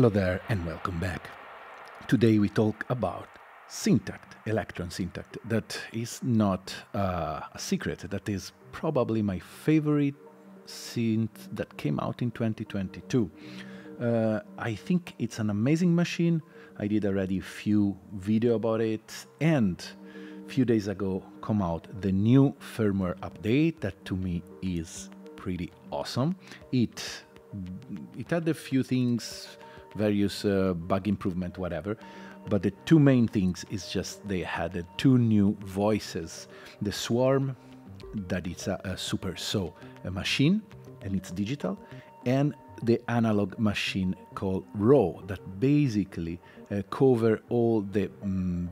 Hello there and welcome back. Today we talk about Syntakt, elektron Syntakt. That is not a secret. That is probably my favorite synth that came out in 2022. I think it's an amazing machine. I did already a few videos about it, and a few days ago come out the new firmware update that to me is pretty awesome. It had a few things, various bug improvement, whatever, but the two main things is just they had two new voices. The Swarm, that it's a supersaw machine, and it's digital, and the analog machine called Raw, that basically cover all the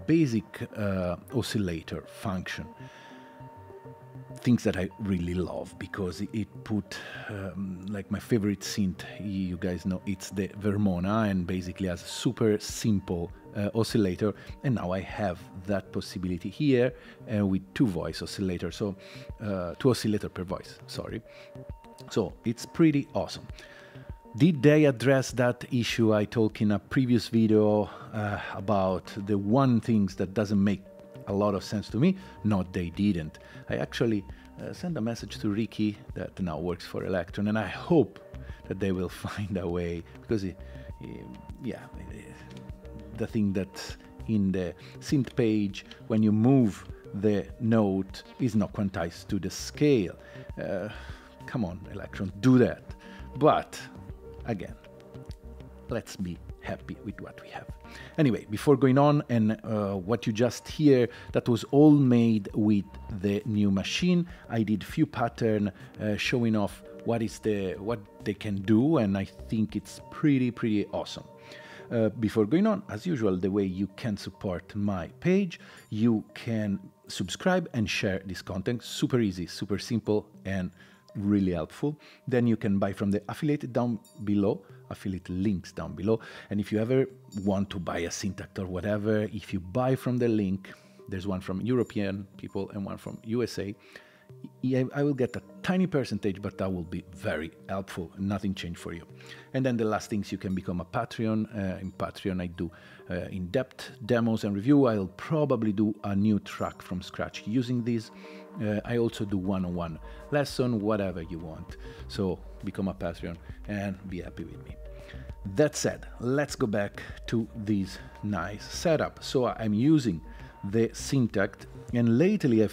basic oscillator function. Things that I really love, because it put like my favorite synth, you guys know, it's the Vermona, and basically has a super simple oscillator, and now I have that possibility here with two voice oscillators, so two oscillator per voice, sorry. So it's pretty awesome. Did they address that issue I talked in a previous video about the one things that doesn't make a lot of sense to me? No, they didn't. I actually sent a message to Ricky that now works for Elektron, and I hope that they will find a way, because yeah, the thing that in the synth page, when you move the note, is not quantized to the scale. Come on, Elektron, do that. But again, let's be happy with what we have. Anyway, before going on, and what you just hear, that was all made with the new machine. I did few pattern showing off what they can do, and I think it's pretty awesome. Before going on, as usual, the way you can support my page, you can subscribe and share this content. Super easy, super simple, and really helpful. Then you can buy from the affiliate down below, affiliate links down below. And if you ever want to buy a Syntakt or whatever, if you buy from the link, there's one from European people and one from USA. I will get a tiny percentage, but that will be very helpful. Nothing changed for you. And then the last things, you can become a Patreon. In Patreon, I do in-depth demos and review. I'll probably do a new track from scratch using these. I also do one-on-one lesson, whatever you want. So become a Patreon and be happy with me. That said, let's go back to this nice setup. So I'm using the Syntakt, and lately I've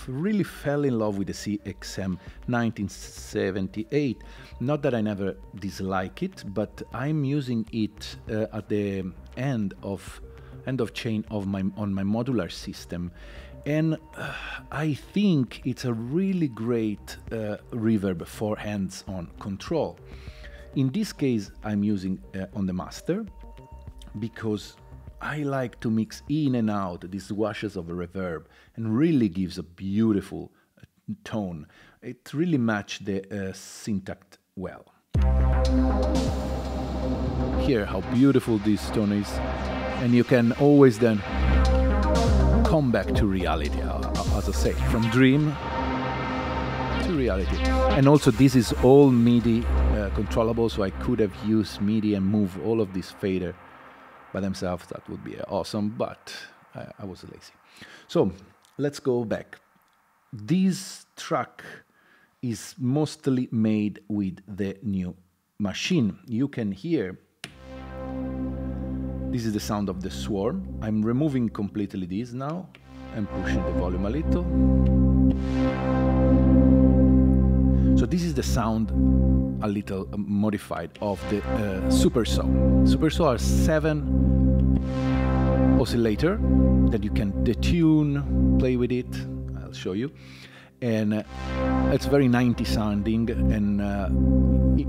really fell in love with the Cxm1978. Not that I never dislike it, but I'm using it at the end of chain of on my modular system, and I think it's a really great reverb for hands-on control. In this case, I'm using on the master, because I like to mix in and out these washes of reverb, and really gives a beautiful tone. It really matches the Syntakt well. Here, how beautiful this tone is, and you can always then come back to reality, as I say, from dream to reality. And also, this is all MIDI controllable, so I could have used MIDI and move all of this fader by themselves. That would be awesome, but I was lazy. So let's go back. This track is mostly made with the new machine. You can hear, this is the sound of the Swarm. I'm removing completely this now and pushing the volume a little. So this is the sound, a little modified, of the supersaw. Supersaw are 7 oscillator that you can detune, play with it. I'll show you. And it's very 90 sounding, and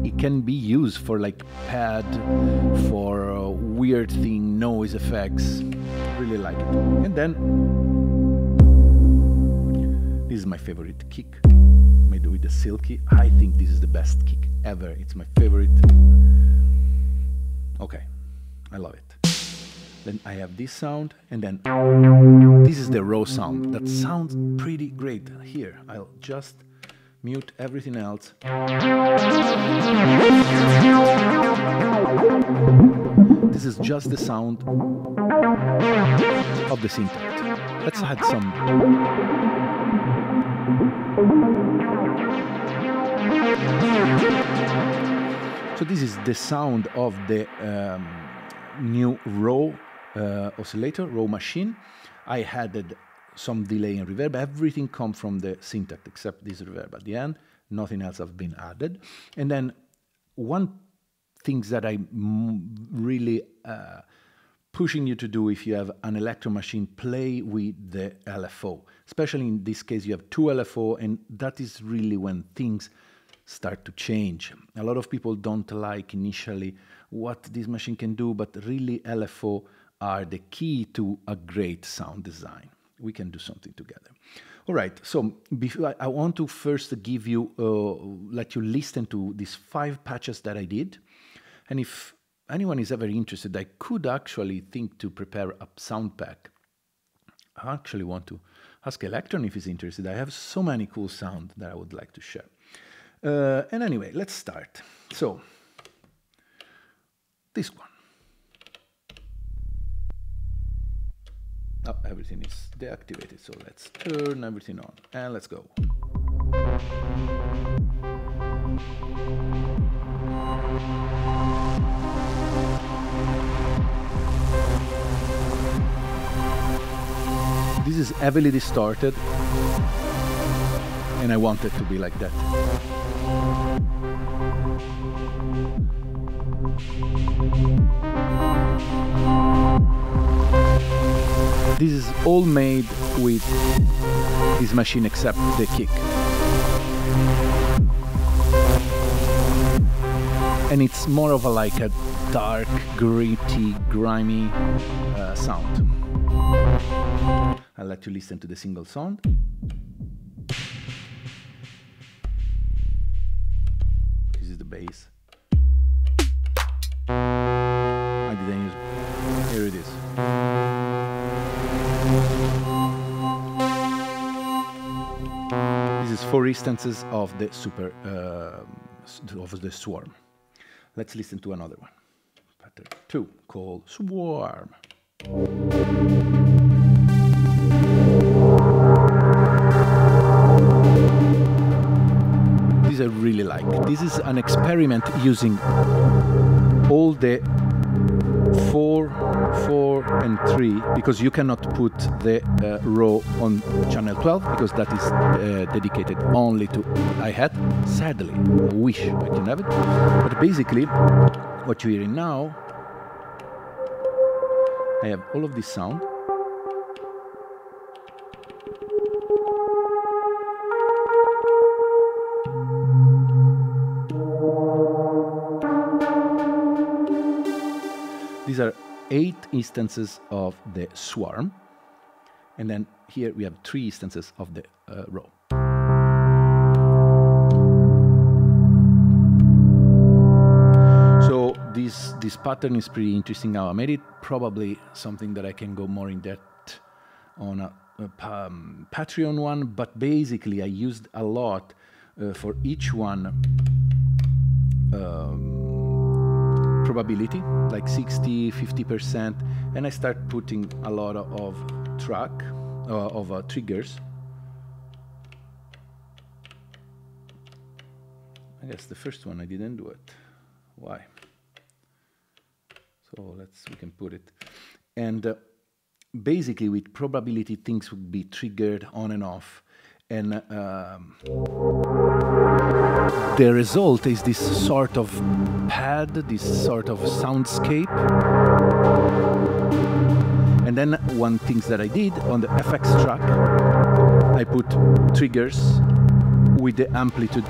it can be used for like pad, for weird thing, noise effects. Really like it. And then this is my favorite kick, made with the silky. I think this is the best kick ever. It's my favorite. Okay, I love it. Then I have this sound, and then this is the raw sound. That sounds pretty great. Here, I'll just mute everything else. This is just the sound of the Syntakt. Let's add some. So this is the sound of the new raw oscillator, raw machine. I added some delay and reverb. Everything comes from the Syntakt except this reverb at the end. Nothing else has been added. And then one thing that I'm really pushing you to do if you have an electron machine, play with the LFO. Especially in this case, you have two LFO, and that is really when things start to change. A lot of people don't like initially what this machine can do, but really LFO are the key to a great sound design. We can do something together. All right, so before I want to first give you, let you listen to these 5 patches that I did. And if anyone is ever interested, I could actually think to prepare a sound pack. I actually want to ask Elektron if he's interested. I have so many cool sounds that I would like to share. And anyway, let's start. So, this one. Oh, everything is deactivated, so let's turn everything on and let's go. This is heavily distorted, and I want it to be like that. This is all made with this machine except the kick. And it's more of a like a dark, gritty, grimy sound. I'll let you listen to the single sound. This is the bass. I didn't use it. Here it is. This is 4 instances of the of the swarm. Let's listen to another one. Pattern 2 called Swarm. This I really like. This is an experiment using all the 4, 4, and 3, because you cannot put the row on channel 12, because that is dedicated only to hi-hat. Sadly, I wish I can have it. But basically, what you're hearing now, I have all of this sound. These are 8 instances of the swarm, and then here we have 3 instances of the row. So this pattern is pretty interesting. Now I made it probably something that I can go more in depth on a Patreon one, but basically I used a lot for each one. Probability, like 60, 50%, and I start putting a lot of triggers. I guess the first one I didn't do it. Why? So we can put it. And basically with probability things would be triggered on and off. And the result is this sort of pad, this sort of soundscape. And then one thing that I did on the FX track, I put triggers with the amplitude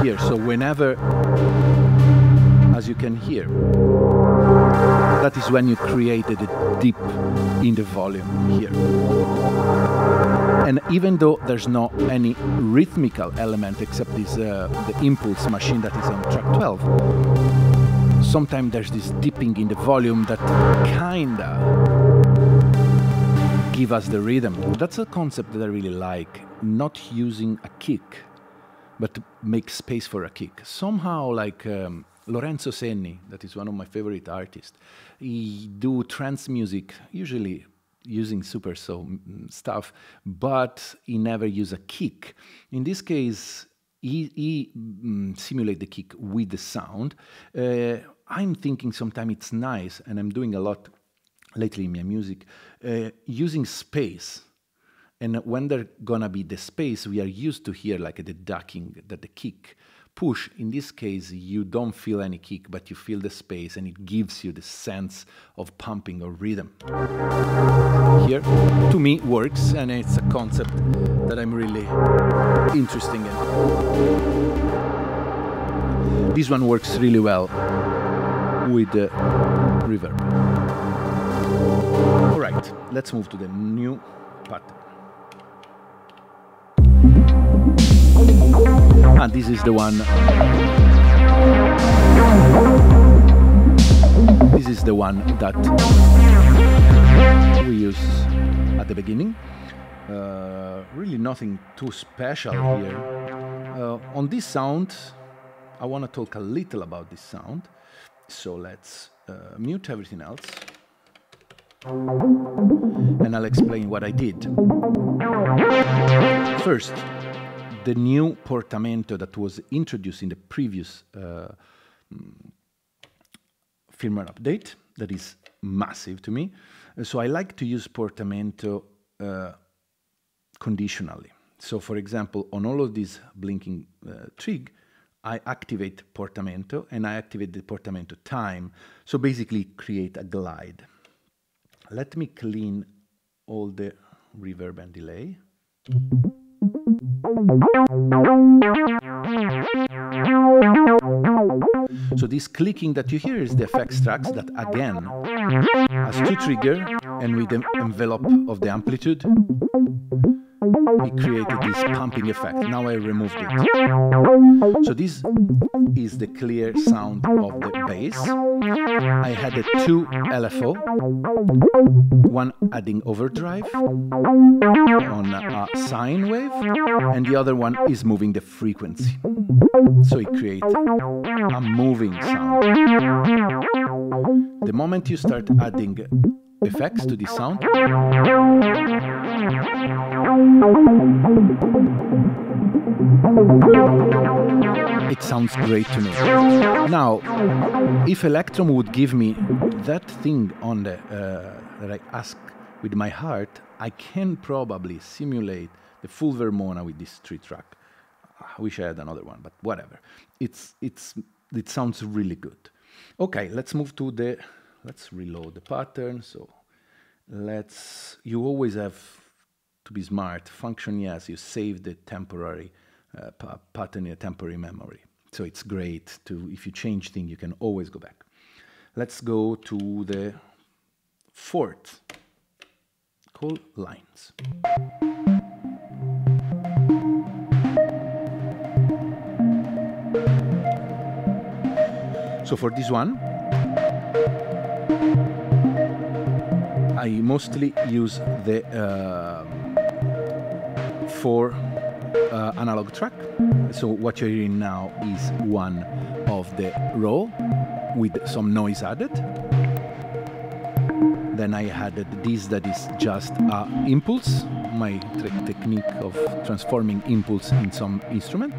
here. So whenever, as you can hear, that is when you created a dip in the volume here. And even though there's not any rhythmical element except this the impulse machine that is on track 12, sometimes there's this dipping in the volume that kinda give us the rhythm. That's a concept that I really like, not using a kick, but make space for a kick. Somehow, like Lorenzo Senni, that is one of my favorite artists, he do trance music, usually using supersaw stuff, but he never use a kick. In this case, he simulate the kick with the sound. I'm thinking sometimes it's nice, and I'm doing a lot lately in my music, using space. And when there's gonna be the space, we are used to hear like the ducking, that the kick push. In this case, you don't feel any kick, but you feel the space, and it gives you the sense of pumping or rhythm. Here, to me, works, and it's a concept that I'm really interested in. This one works really well with the reverb. All right, let's move to the new pattern. And this is the one. This is the one that we use at the beginning. Really nothing too special here. On this sound, I want to talk a little about this sound. So let's mute everything else. And I'll explain what I did. First, the new portamento that was introduced in the previous firmware update, that is massive to me. So I like to use portamento conditionally. So for example, on all of these blinking trig, I activate portamento, and I activate the portamento time. So basically create a glide. Let me clean all the reverb and delay. So this clicking that you hear is the effects tracks that again has two triggers, and with the envelope of the amplitude it created this pumping effect. Now I removed it. So this is the clear sound of the bass. I had a 2 LFO, one adding overdrive on a sine wave, and the other one is moving the frequency. So it creates a moving sound. The moment you start adding effects to the sound, it sounds great to me. Now, if Elektron would give me that thing on the that I ask with my heart, I can probably simulate the full Vermona with this 3-track. I wish I had another one, but whatever. It sounds really good. Okay, let's move to the. Let's reload the pattern. So you always have to be smart. Function yes, you save the temporary pattern in a temporary memory. So it's great to, if you change things, you can always go back. Let's go to the fourth, called lines. So for this one, I mostly use the 4 analog track. So what you're hearing now is one of the raw with some noise added. Then I added this that is just impulse, my technique of transforming impulse in some instrument.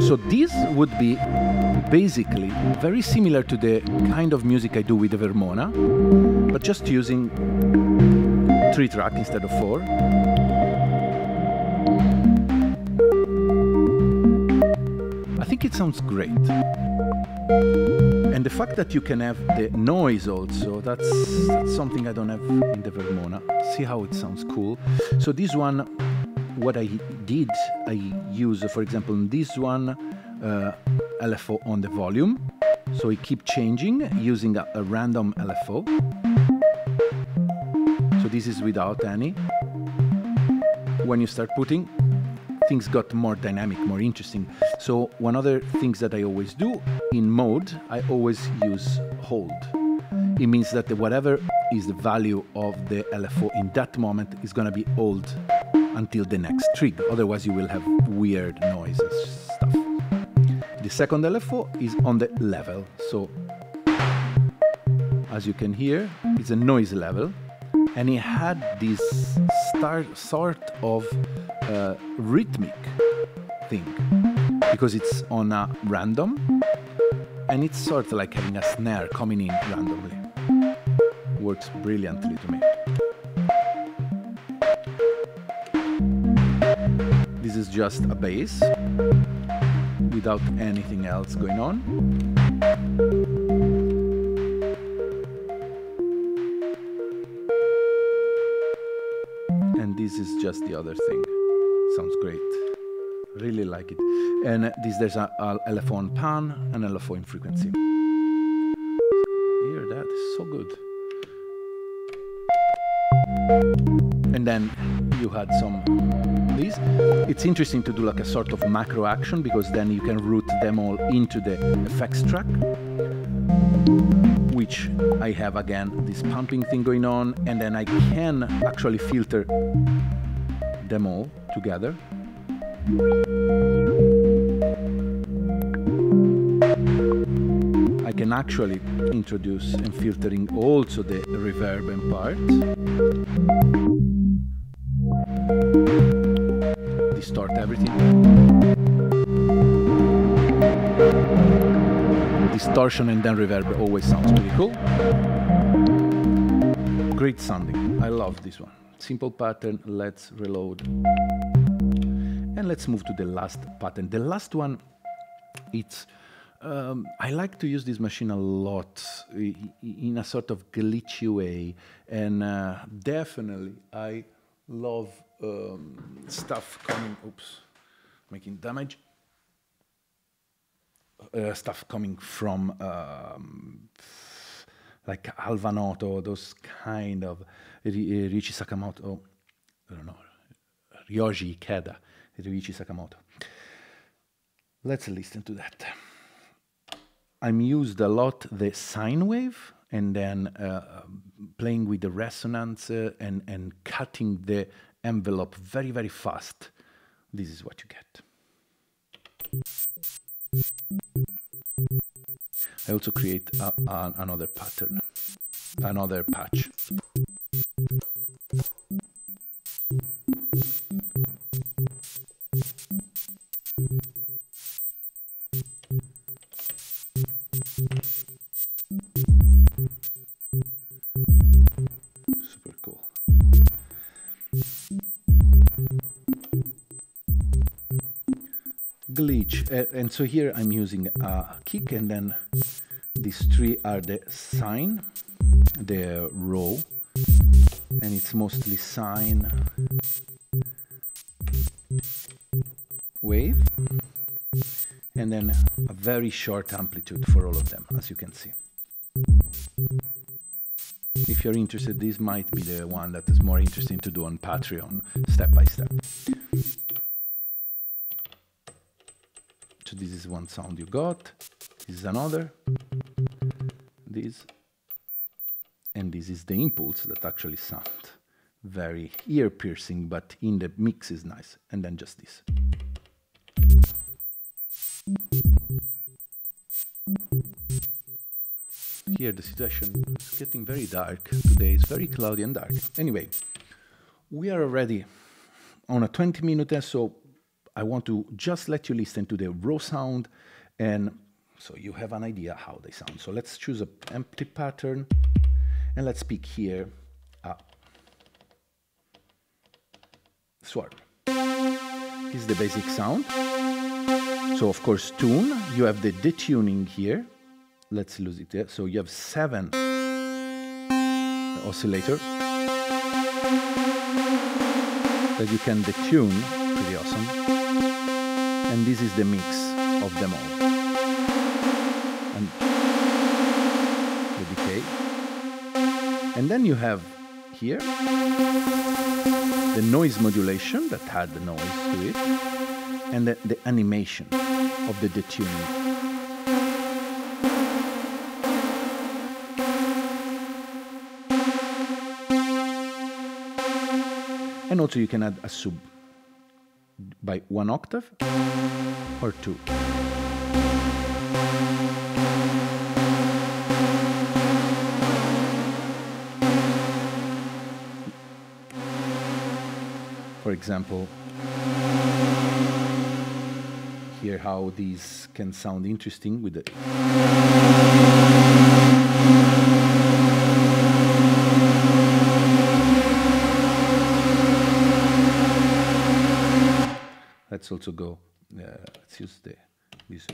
So this would be basically very similar to the kind of music I do with the Vermona, but just using 3-track instead of 4. I think it sounds great. And the fact that you can have the noise also, that's something I don't have in the Vermona. See how it sounds cool. So this one, what I did, I use, for example, in this one, LFO on the volume. So I keep changing using a random LFO. So this is without any. When you start putting, things got more dynamic, more interesting. So one other things that I always do, in mode, I always use hold. It means that whatever is the value of the LFO in that moment is going to be old until the next trig. Otherwise, you will have weird noises stuff. The second LFO is on the level. So, as you can hear, it's a noise level. And it had this sort of rhythmic thing. Because it's on a random. And it's sort of like having a snare coming in randomly. Works brilliantly to me. This is just a bass without anything else going on. And this is just the other thing. Sounds great. Really like it. And there's a LFO on pan and LFO in frequency. Hear that? It's so good. And then you had some these. It's interesting to do like a sort of macro action, because then you can route them all into the effects track, which I have again this pumping thing going on, and then I can actually filter them all together. I can actually introduce and filtering also the reverb and part. Distort everything. Distortion and then reverb always sounds pretty cool. Great sounding. I love this one. Simple pattern. Let's reload. And let's move to the last pattern. The last one, it's I like to use this machine a lot in a sort of glitchy way, and definitely I love stuff coming, making damage, stuff coming from like Alvanoto, those kind of Ryuichi Sakamoto, I don't know, Ryoji Ikeda, Ryuichi Sakamoto. Let's listen to that. I'm used a lot the sine wave, and then playing with the resonance and cutting the envelope very, very fast. This is what you get. I also create another pattern, another patch. Super cool. Glitch, and so here I'm using a kick, and then these three are the sine, the row, and it's mostly sine wave, and then a very short amplitude for all of them, as you can see. If you're interested, this might be the one that is more interesting to do on Patreon, step by step. So this is one sound you got, this is another, this, and this is the impulse that actually sound very ear-piercing, but in the mix is nice, and then just this. Here the situation is getting very dark today, it's very cloudy and dark. Anyway, we are already on a 20-minute, so I want to just let you listen to the raw sound, and so you have an idea how they sound. So let's choose an empty pattern, and let's pick here a swarm. This is the basic sound. So of course tune, you have the detuning here. Let's lose it there. So you have 7 oscillators that you can detune, pretty awesome. And this is the mix of them all. And the decay. And then you have here the noise modulation that had the noise to it, and the animation of the detuning. also you can add a sub by 1 octave or 2. For example, hear how these can sound interesting with the... Let's also go, let's use this.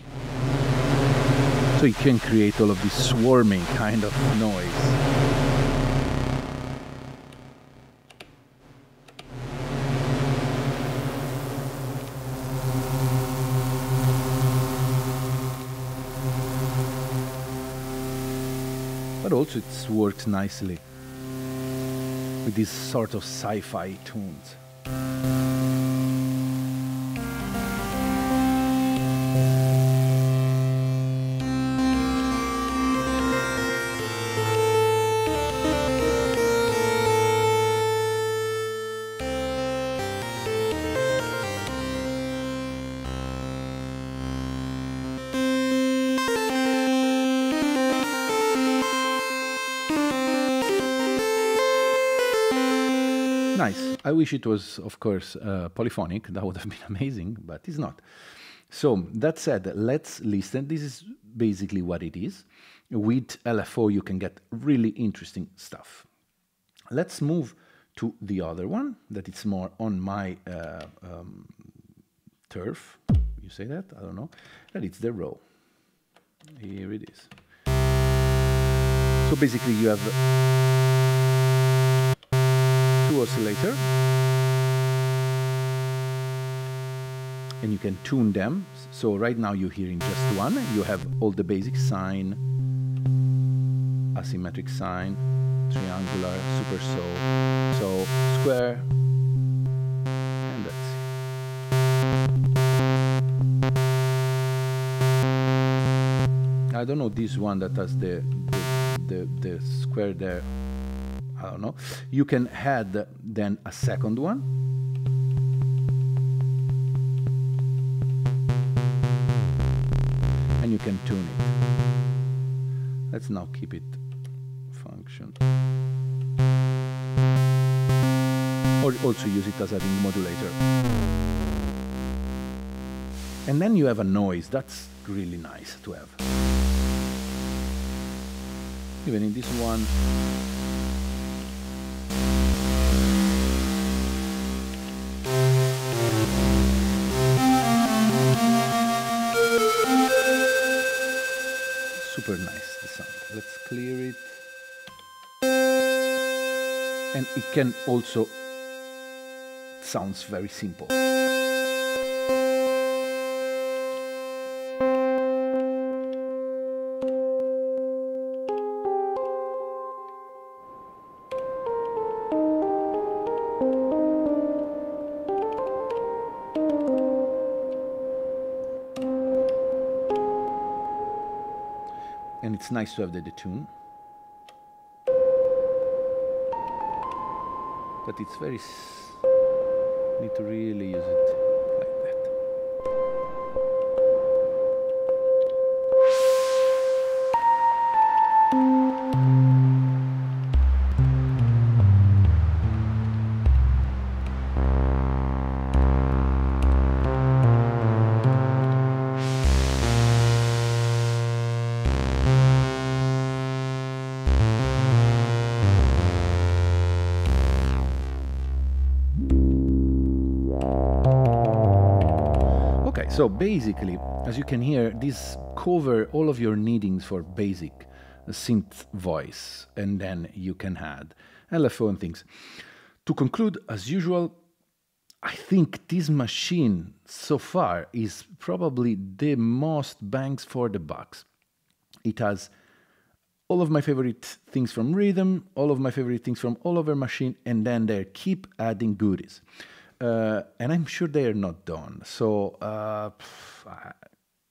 So you can create all of this swarming kind of noise. But also it works nicely with these sort of sci-fi tunes. Nice. I wish it was, of course, polyphonic. That would have been amazing, but it's not. So that said, let's listen. This is basically what it is. With LFO, you can get really interesting stuff. Let's move to the other one, that it's more on my turf. You say that? I don't know. And it's the row. Here it is. So basically you have 2 oscillators, and you can tune them. So right now you're hearing just one. You have all the basic sine, asymmetric sine, triangular, supersaw, so square, and that's it. I don't know this one that has the square there. I don't know. You can add then a second one. And you can tune it. Let's now keep it function. Or also use it as a ring modulator. And then you have a noise. That's really nice to have. Even in this one. Super nice, the sound. Let's clear it. And it can also sounds very simple. And it's nice to have the tune, but it's very need to really use it like that. So basically, as you can hear, these cover all of your needings for basic synth voice, and then you can add LFO and things. To conclude, as usual, I think this machine so far is probably the most bangs for the bucks. It has all of my favorite things from rhythm, all of my favorite things from all over machine, and then they keep adding goodies. And I'm sure they are not done. So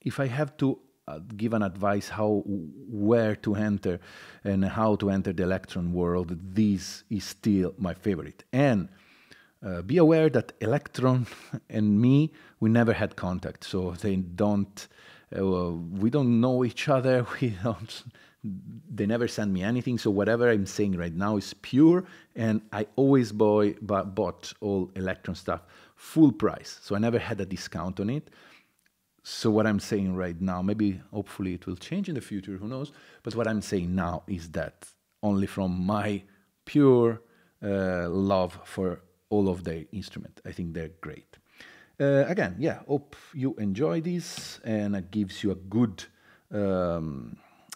if I have to give an advice where to enter and how to enter the elektron world, this is still my favorite. And be aware that Elektron and me, we never had contact, so they don't, we don't know each other, they never send me anything, so whatever I'm saying right now is pure, and I always bought all Elektron stuff full price, so I never had a discount on it. So what I'm saying right now, maybe hopefully it will change in the future, who knows, but what I'm saying now is that only from my pure love for all of their instruments. I think they're great. Again, yeah, hope you enjoy this, and it gives you a good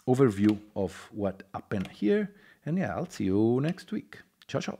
overview of what happened here. And yeah, I'll see you next week. Ciao, ciao.